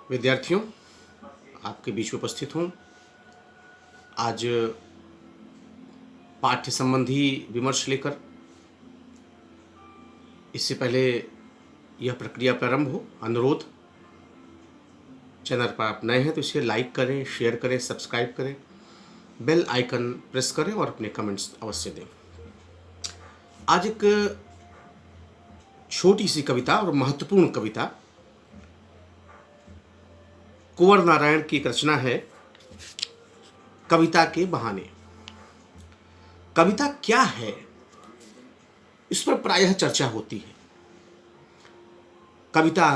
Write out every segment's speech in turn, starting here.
विद्यार्थियों, आपके बीच में उपस्थित हूँ। आज पाठ्य संबंधी विमर्श लेकर। इससे पहले यह प्रक्रिया प्रारंभ हो, अनुरोध, चैनल पर आप नए हैं तो इसे लाइक करें, शेयर करें, सब्सक्राइब करें, बेल आइकन प्रेस करें और अपने कमेंट्स अवश्य दें। आज एक छोटी सी कविता और महत्वपूर्ण कविता, कुंवर नारायण की एक रचना है, कविता के बहाने। कविता क्या है, इस पर प्रायः चर्चा होती है। कविता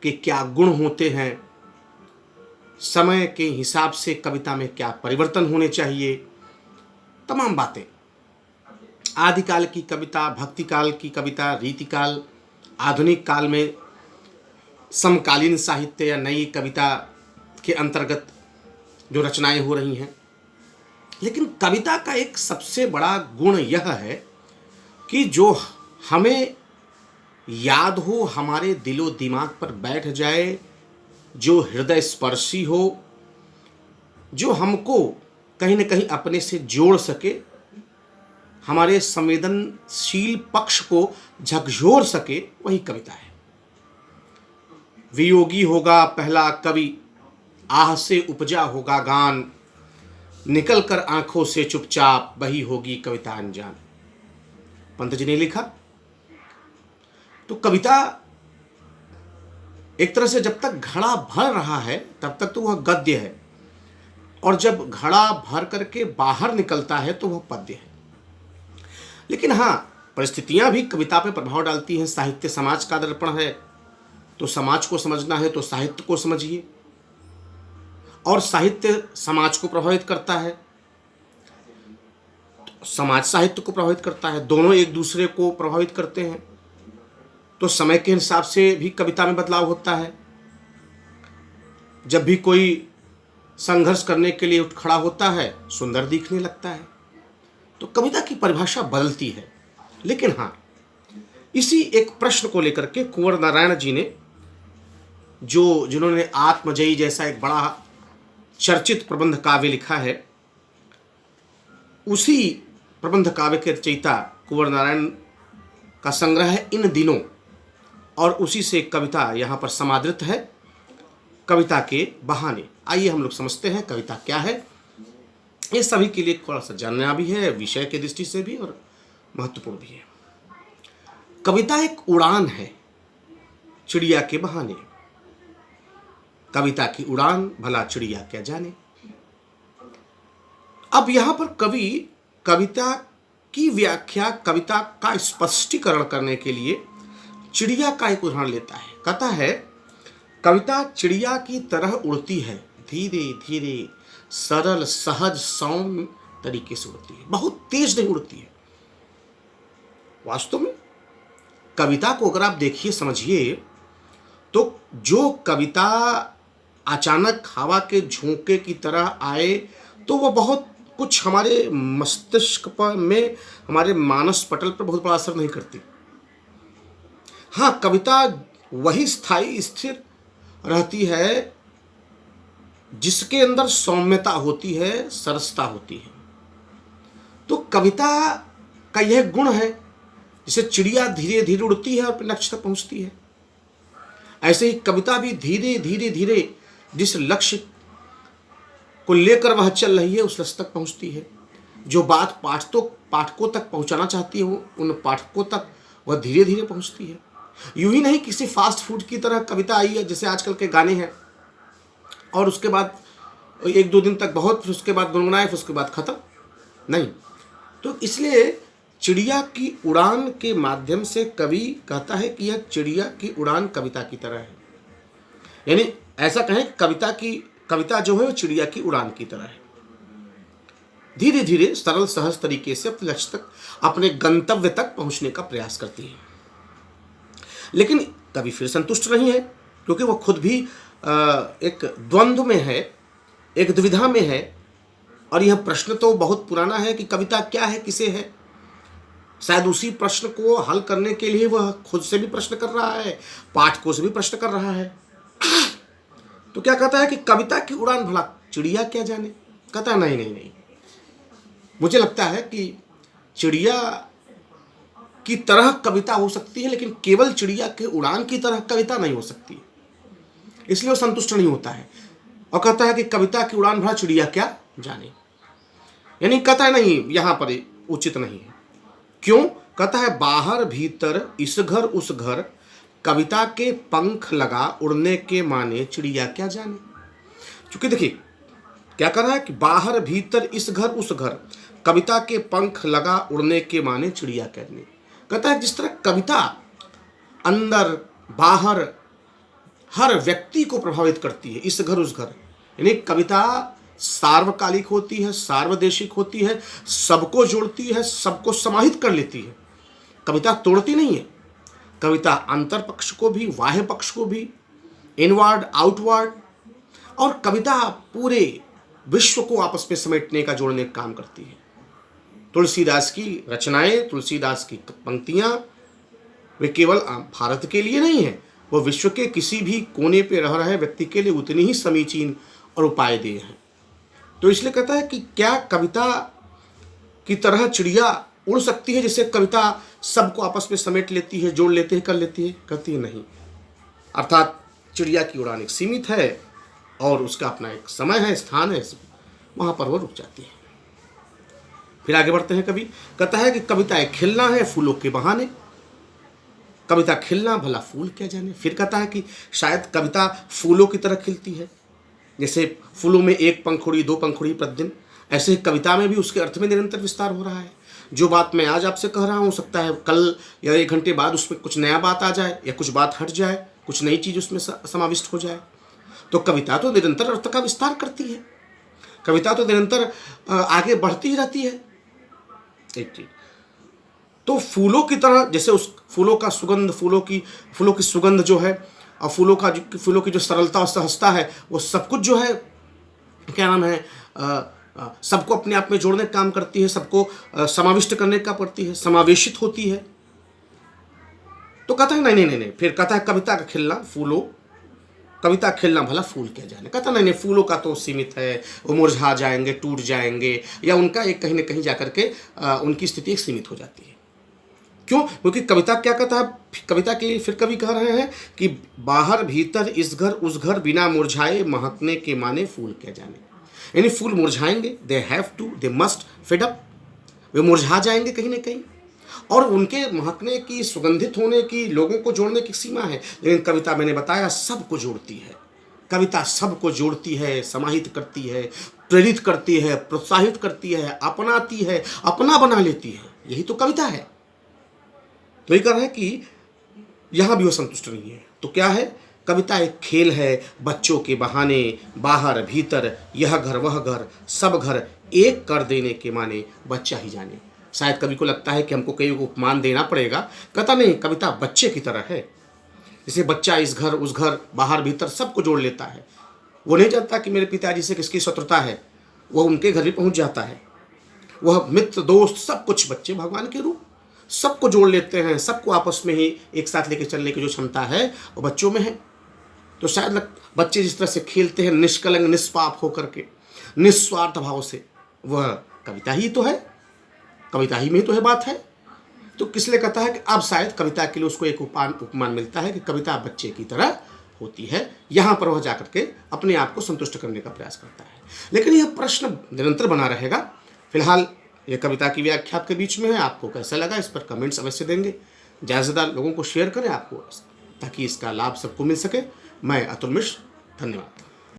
के क्या गुण होते हैं, समय के हिसाब से कविता में क्या परिवर्तन होने चाहिए, तमाम बातें। आदिकाल की कविता, भक्ति काल की कविता, रीतिकाल, आधुनिक काल में समकालीन साहित्य या नई कविता के अंतर्गत जो रचनाएं हो रही हैं। लेकिन कविता का एक सबसे बड़ा गुण यह है कि जो हमें याद हो, हमारे दिलो दिमाग पर बैठ जाए, जो हृदय स्पर्शी हो, जो हमको कहीं न कहीं अपने से जोड़ सके, हमारे संवेदनशील पक्ष को झकझोर सके, वही कविता है। वियोगी होगा पहला कवि, आह से उपजा होगा गान, निकल कर आंखों से चुपचाप वही होगी कविता अनजान। पंत जी ने लिखा। तो कविता एक तरह से जब तक घड़ा भर रहा है तब तक तो वह गद्य है, और जब घड़ा भर करके बाहर निकलता है तो वह पद्य है। लेकिन हाँ, परिस्थितियां भी कविता पर प्रभाव डालती हैं। साहित्य समाज का दर्पण है, तो समाज को समझना है तो साहित्य को समझिए, और साहित्य समाज को प्रभावित करता है, समाज साहित्य को प्रभावित करता है, दोनों एक दूसरे को प्रभावित करते हैं। तो समय के हिसाब से भी कविता में बदलाव होता है। जब भी कोई संघर्ष करने के लिए उठ खड़ा होता है, सुंदर दिखने लगता है। तो कविता की परिभाषा बदलती है। लेकिन हाँ, इसी एक प्रश्न को लेकर के कुंवर नारायण जी ने, जिन्होंने आत्मजयी जैसा एक बड़ा चर्चित प्रबंध काव्य लिखा है, उसी प्रबंध काव्य के रचयिता कुंवर नारायण का संग्रह है इन दिनों, और उसी से कविता यहाँ पर समादृत है, कविता के बहाने। आइए हम लोग समझते हैं कविता क्या है। ये सभी के लिए थोड़ा सा जानना भी है, विषय के दृष्टि से भी, और महत्वपूर्ण भी है। कविता एक उड़ान है चिड़िया के बहाने। कविता की उड़ान भला चिड़िया क्या जाने। अब यहां पर कवि कविता की व्याख्या, कविता का स्पष्टीकरण करने के लिए चिड़िया का एक उदाहरण लेता है। कहता है, कविता चिड़िया की तरह उड़ती है, धीरे धीरे, सरल, सहज, सौम्य तरीके से उड़ती है, बहुत तेज नहीं उड़ती है। वास्तव में कविता को अगर आप देखिए, समझिए, तो जो कविता अचानक हवा के झोंके की तरह आए तो वह बहुत कुछ हमारे मस्तिष्क पर में, हमारे मानस पटल पर बहुत बड़ा असर नहीं करती। हाँ, कविता वही स्थायी स्थिर रहती है जिसके अंदर सौम्यता होती है, सरसता होती है। तो कविता का यह गुण है, जैसे चिड़िया धीरे धीरे उड़ती है और अपने लक्ष्य तक पहुंचती है, ऐसे ही कविता भी धीरे धीरे धीरे जिस लक्ष्य को लेकर वह चल रही है उस लक्ष्य तक पहुंचती है। जो बात पाठकों तक पहुंचाना चाहती है, उन पाठकों तक वह धीरे धीरे पहुंचती है। यूं ही नहीं किसी फास्ट फूड की तरह कविता आई है, जैसे आजकल के गाने हैं, और उसके बाद एक दो दिन तक बहुत, फिर उसके बाद गुनगुनाए, फिर उसके बाद खत्म नहीं। तो इसलिए चिड़िया की उड़ान के माध्यम से कवि कहता है कि यह चिड़िया की उड़ान कविता की तरह है। यानी ऐसा कहें, कविता जो है वो चिड़िया की उड़ान की तरह है, धीरे धीरे, सरल, सहज तरीके से अपने लक्ष्य तक, अपने गंतव्य तक पहुंचने का प्रयास करती है। लेकिन कवि फिर संतुष्ट नहीं है, क्योंकि वह खुद भी एक द्वंद्व में है, एक दुविधा में है। और यह प्रश्न तो बहुत पुराना है कि कविता क्या है, किसे है। शायद उसी प्रश्न को हल करने के लिए वह खुद से भी प्रश्न कर रहा है, पाठकों से भी प्रश्न कर रहा है। तो क्या कहता है कि कविता की उड़ान भला चिड़िया क्या जाने। कहता है नहीं नहीं नहीं, मुझे लगता है कि चिड़िया की तरह कविता हो सकती है, लेकिन केवल चिड़िया के उड़ान की तरह कविता नहीं हो सकती, इसलिए वो संतुष्ट नहीं होता है और कहता है कि कविता की उड़ान भला चिड़िया क्या जाने। यानी कहता है नहीं, यहां पर उचित नहीं है। क्यों? कहता है बाहर भीतर इस घर उस घर, कविता के पंख लगा उड़ने के माने चिड़िया क्या जाने। क्योंकि देखिए क्या कर रहा है कि बाहर भीतर इस घर उस घर, कविता के पंख लगा उड़ने के माने चिड़िया क्या जाने। कहता है जिस तरह कविता अंदर बाहर हर व्यक्ति को प्रभावित करती है, इस घर उस घर, यानी कविता सार्वकालिक होती है, सार्वदेशिक होती है, सबको जोड़ती है, सबको समाहित कर लेती है। कविता तोड़ती नहीं है। कविता अंतर पक्ष को भी, बाह्य पक्ष को भी, इनवर्ड आउटवर्ड, और कविता पूरे विश्व को आपस में समेटने का, जोड़ने का काम करती है। तुलसीदास की रचनाएं, तुलसीदास की पंक्तियां, वे केवल भारत के लिए नहीं है, वो विश्व के किसी भी कोने पे रह रहे व्यक्ति के लिए उतनी ही समीचीन और उपायदेय हैं। तो इसलिए कहता है कि क्या कविता की तरह चिड़िया उड़ सकती है, जिससे कविता सबको आपस में समेट लेती है, जोड़ लेती है, कर लेती है? कहती है नहीं। अर्थात चिड़िया की उड़ान एक सीमित है और उसका अपना एक समय है, स्थान है, वहाँ पर वो रुक जाती है। फिर आगे बढ़ते हैं कवि। कहता है कि कविता एक खिलना है फूलों के बहाने, कविता खिलना भला फूल क्या जाने। फिर कहता है कि शायद कविता फूलों की तरह खिलती है, जैसे फूलों में एक पंखुड़ी दो पंखुड़ी प्रतिदिन, ऐसे ही कविता में भी उसके अर्थ में निरंतर विस्तार हो रहा है। जो बात मैं आज आपसे कह रहा हूँ, हो सकता है कल या 1 घंटे बाद उसमें कुछ नया बात आ जाए, या कुछ बात हट जाए, कुछ नई चीज़ उसमें समाविष्ट हो जाए। तो कविता तो निरंतर अर्थ का विस्तार करती है, कविता तो निरंतर आगे बढ़ती ही रहती है। एक चीज तो फूलों की तरह, जैसे उस फूलों का सुगंध, फूलों की सुगंध जो है, और फूलों की जो सरलता और सहजता है, वो सब कुछ जो है, क्या नाम है, सबको अपने आप में जोड़ने का काम करती है, सबको समाविष्ट करने का पड़ती है, समावेशित होती है। तो कहता है नहीं नहीं नहीं। फिर कहता है कविता का खिलना कविता खिलना भला फूल क्या जाने। कहता नहीं नहीं, फूलों का तो सीमित है, वो मुरझा जाएंगे, टूट जाएंगे, या उनका एक कहीं ना कहीं जाकर के उनकी स्थिति एक सीमित हो जाती है। क्यों? क्योंकि कविता क्या कहता है, कविता के लिए फिर कवि कह रहे हैं कि बाहर भीतर इस घर उस घर, बिना मुरझाए महकने के माने फूल क्या जाने। यानी फूल मुरझाएंगे, they have to, they must fade up, वे मुरझा जाएंगे कहीं ना कहीं, और उनके महकने की, सुगंधित होने की, लोगों को जोड़ने की सीमा है। लेकिन कविता, मैंने बताया, सबको जोड़ती है। कविता सबको जोड़ती है, समाहित करती है, प्रेरित करती है, प्रोत्साहित करती है, अपनाती है, अपना बना लेती है। यही तो कविता है। तो ये कह रहा है कि यहां भी वो संतुष्ट नहीं है। तो क्या है? कविता एक खेल है, बच्चों के बहाने, बाहर भीतर, यह घर वह घर, सब घर एक कर देने के माने बच्चा ही जाने। शायद कवि को लगता है कि हमको कई उपमान देना पड़ेगा। कहता नहीं, कविता बच्चे की तरह है। जैसे बच्चा इस घर उस घर, बाहर भीतर सबको जोड़ लेता है। वो नहीं जानता कि मेरे पिताजी से किसकी शत्रुता है, वह उनके घर भी पहुंच जाता है। वह मित्र दोस्त सब कुछ, बच्चे भगवान के रूप, सबको जोड़ लेते हैं, सबको आपस में ही एक साथ लेके चलने की जो क्षमता है वो बच्चों में है। तो शायद बच्चे जिस तरह से खेलते हैं, निष्कलंक निष्पाप होकर के, निस्वार्थ भाव से, वह कविता ही तो है, कविता ही में तो है बात है। तो किस लिए कहता है कि अब शायद कविता के लिए उसको एक उपमान मिलता है कि कविता बच्चे की तरह होती है। यहाँ पर वह जाकर के अपने आप को संतुष्ट करने का प्रयास करता है। लेकिन यह प्रश्न निरंतर बना रहेगा। फिलहाल यह कविता की व्याख्या आपके बीच में है। आपको कैसा लगा इस पर कमेंट्स अवश्य देंगे। ज़्यादा से ज़्यादा लोगों को शेयर करें आपको, ताकि इसका लाभ सबको मिल सके। मैं अतुल मिश्र, धन्यवाद।